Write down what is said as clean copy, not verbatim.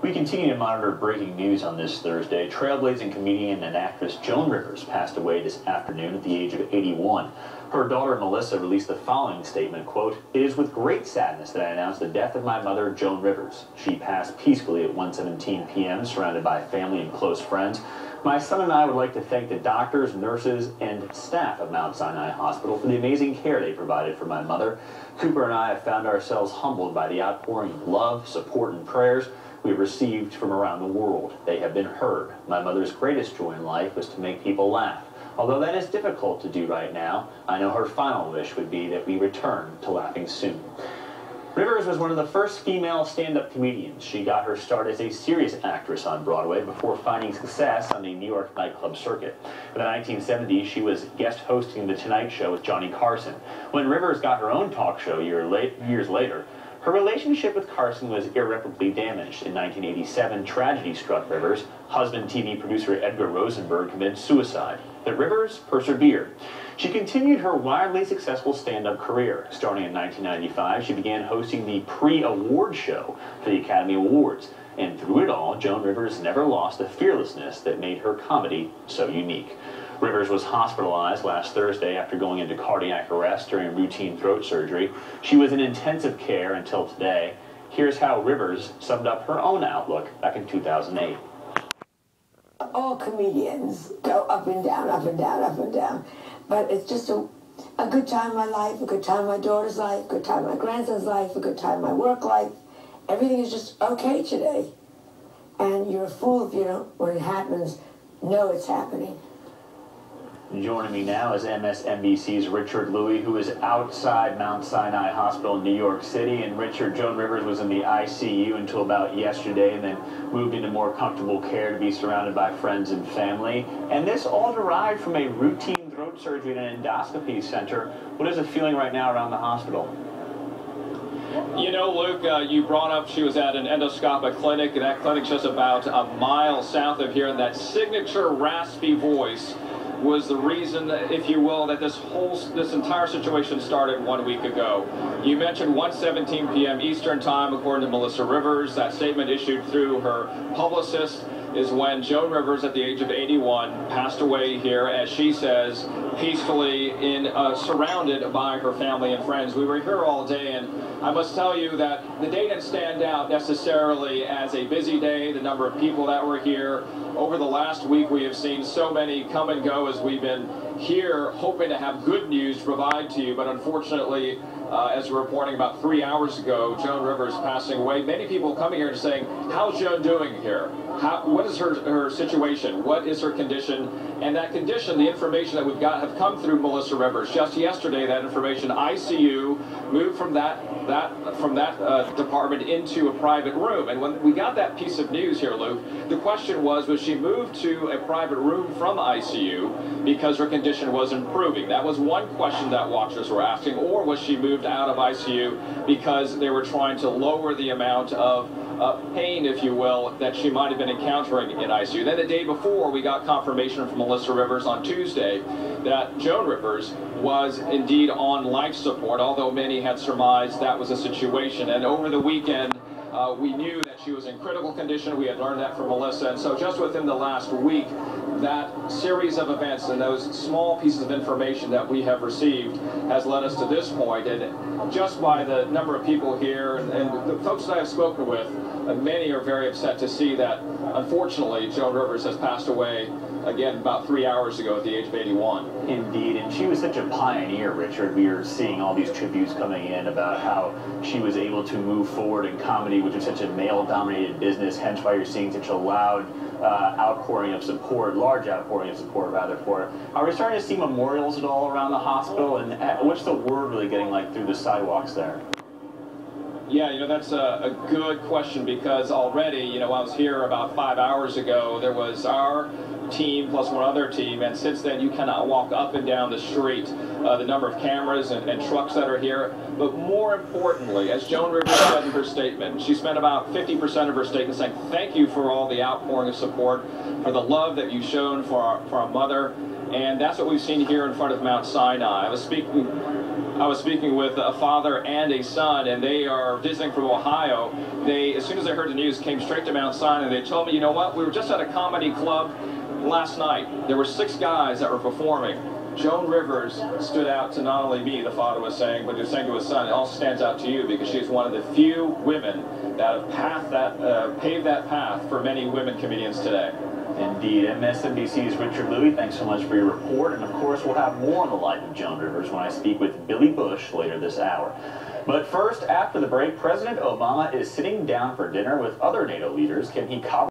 We continue to monitor breaking news on this Thursday. Trailblazing comedian and actress Joan Rivers passed away this afternoon at the age of 81. Her daughter Melissa released the following statement, quote, "It is with great sadness that I announce the death of my mother, Joan Rivers. She passed peacefully at 1:17 p.m., surrounded by family and close friends. My son and I would like to thank the doctors, nurses, and staff of Mount Sinai Hospital for the amazing care they provided for my mother. Cooper and I have found ourselves humbled by the outpouring of love, support, and prayers we received from around the world. They have been heard. My mother's greatest joy in life was to make people laugh. Although that is difficult to do right now, I know her final wish would be that we return to laughing soon." Rivers was one of the first female stand-up comedians. She got her start as a serious actress on Broadway before finding success on the New York nightclub circuit. In the 1970s, she was guest hosting The Tonight Show with Johnny Carson. When Rivers got her own talk show years later, her relationship with Carson was irreparably damaged. In 1987, tragedy struck Rivers. Husband TV producer Edgar Rosenberg committed suicide. But Rivers persevered. She continued her wildly successful stand-up career. Starting in 1995, she began hosting the pre-award show for the Academy Awards. And through it all, Joan Rivers never lost the fearlessness that made her comedy so unique. Rivers was hospitalized last Thursday after going into cardiac arrest during routine throat surgery. She was in intensive care until today. Here's how Rivers summed up her own outlook back in 2008. All comedians go up and down, up and down, up and down. But it's just a good time in my life, a good time in my daughter's life, a good time in my grandson's life, a good time in my work life. Everything is just okay today. And you're a fool if you don't, when it happens, know it's happening. Joining me now is MSNBC's Richard Louie, who is outside Mount Sinai Hospital in New York City. And Richard, Joan Rivers was in the ICU until about yesterday and then moved into more comfortable care to be surrounded by friends and family. And this all derived from a routine throat surgery at an endoscopy center. What is the feeling right now around the hospital? You know, Luke, you brought up she was at an endoscopic clinic, and that clinic's just about a mile south of here, and that signature raspy voice was the reason, if you will, that this entire situation started 1 week ago. You mentioned 1:17 p.m. Eastern Time, according to Melissa Rivers. That statement issued through her publicist is when Joan Rivers, at the age of 81, passed away here, as she says, peacefully, surrounded by her family and friends. We were here all day, and I must tell you that the day didn't stand out necessarily as a busy day. The number of people that were here over the last week, we have seen so many come and go as we've been here hoping to have good news to provide to you, but unfortunately, as we're reporting about 3 hours ago, Joan Rivers passing away. Many people coming here and saying, how's Joan doing here? What is her situation? What is her condition? And that condition, the information that we've got, have come through Melissa Rivers. Just yesterday, that information, ICU, moved from that department into a private room. And when we got that piece of news here, Luke, the question was she moved to a private room from ICU because her condition was improving? That was one question that watchers were asking. Or was she moved out of ICU because they were trying to lower the amount of pain, if you will, that she might have been encountering in ICU? Then the day before, we got confirmation from Melissa Rivers on Tuesday that Joan Rivers was indeed on life support, although many had surmised that was a situation. And over the weekend, we knew that she was in critical condition. We had learned that from Melissa. And so just within the last week, that series of events and those small pieces of information that we have received has led us to this point. And just by the number of people here and the folks that I have spoken with, many are very upset to see that, unfortunately, Joan Rivers has passed away, again, about 3 hours ago at the age of 81. Indeed, and she was such a pioneer, Richard. We are seeing all these tributes coming in about how she was able to move forward in comedy, which is such a male-dominated business, hence why you're seeing such a loud outpouring of support, large outpouring of support, rather, for it. Are we starting to see memorials at all around the hospital, and what's the word really getting like through the sidewalks there? Yeah, you know, that's a good question, because already, you know, I was here about 5 hours ago. There was our team plus one other team, and since then you cannot walk up and down the street. The number of cameras and trucks that are here. But more importantly, as Joan Rivers said in her statement, she spent about 50% of her statement saying, thank you for all the outpouring of support, for the love that you've shown for our mother. And that's what we've seen here in front of Mount Sinai. I was speaking with a father and a son, and they are visiting from Ohio. They as soon as they heard the news, came straight to Mount Sinai. They told me, you know what, we were just at a comedy club last night. There were 6 guys that were performing. Joan Rivers stood out to not only me, the father was saying, but he was saying to his son, it also stands out to you because she's one of the few women that have paved that path for many women comedians today. Indeed. MSNBC's Richard Louie, thanks so much for your report. And of course, we'll have more on the life of Joan Rivers when I speak with Billy Bush later this hour. But first, after the break, President Obama is sitting down for dinner with other NATO leaders. Can he cover